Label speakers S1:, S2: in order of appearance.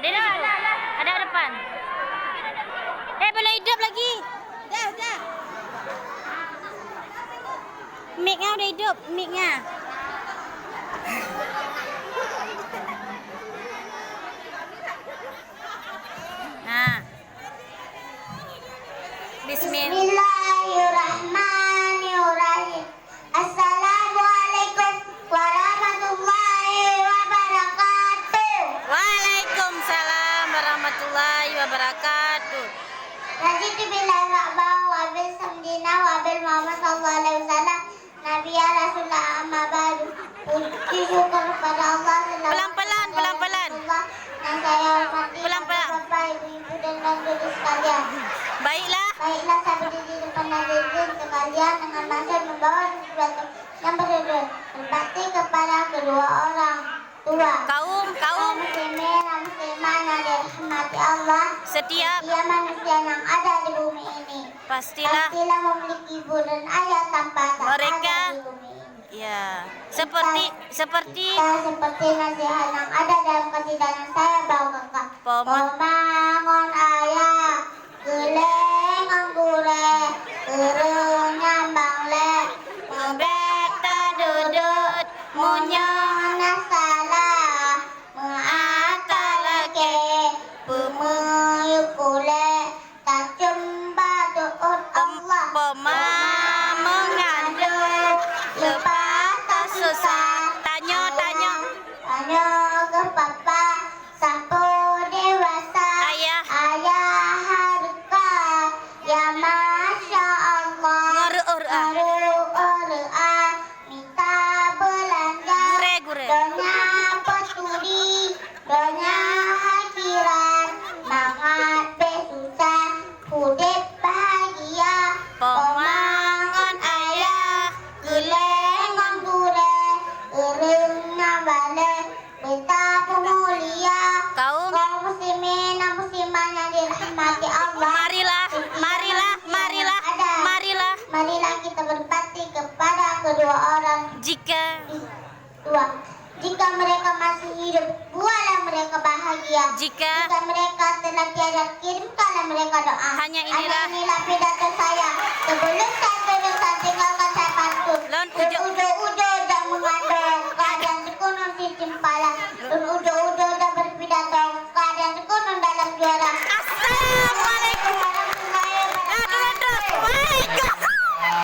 S1: Dia di situ. Ada ke depan. Belum hidup lagi.
S2: Dah.
S1: Mic-nya udah hidup, mic-nya. Nah.
S2: Bismillahirrahmanirrahim. Assalamualaikum warahmatullahi wabarakatuh.
S1: Waalaikumsalam warahmatullahi wabarakatuh.
S2: Raditu billahi rahman wa bil samdina wa bil Muhammad sallallahu alaihi wasallam. Nabi ya Rasulullah amma ba'du. Puji syukur kepada Allah selawat.
S1: Pelan-pelan.
S2: Yang saya hormati
S1: Pelan-pelan.
S2: Bapak, Ibu, dan saudara sekalian.
S1: Baiklah.
S2: Baiklah, saya berdiri di depan hadirin sekalian dengan maksud membawa sesuatu yang berbakti kepada kedua orang tua.
S1: Kaum
S2: muslimin dan muslimah yang dirahmati Allah.
S1: setiap
S2: Manusia yang ada di bumi ini
S1: pastilah
S2: memiliki ibu dan ayah tanpa
S1: mereka
S2: ada di bumi ini.
S1: ya seperti
S2: Seperti nasihat yang ada dalam kasidah yang saya bawakan.
S1: Pemangon
S2: ayah geleng anggure kerunya bangle
S1: bebek dudut munyong
S2: salah mengakalake pemuyukule tak jumpa doa Allah
S1: mengandung
S2: lepas tak susah
S1: tanya
S2: ke papa sampo dewasa
S1: ayah
S2: harga ya masya Allah Ngeru-ura minta belanja
S1: gure
S2: donya peturi donya hakiran mangat besusah hudip bahagia
S1: pemangon ayah
S2: geleng anggure ereng nabale betapa mulia
S1: kaum
S2: muslimin dan muslimah yang dirahmati Allah. Marilah kita berbakti kepada kedua orang tua. Jika mereka masih hidup, buatlah mereka bahagia.
S1: Jika
S2: mereka telah tiada, kirimkanlah mereka doa.
S1: Hanya inilah
S2: pidato saya. Sebelum saya turun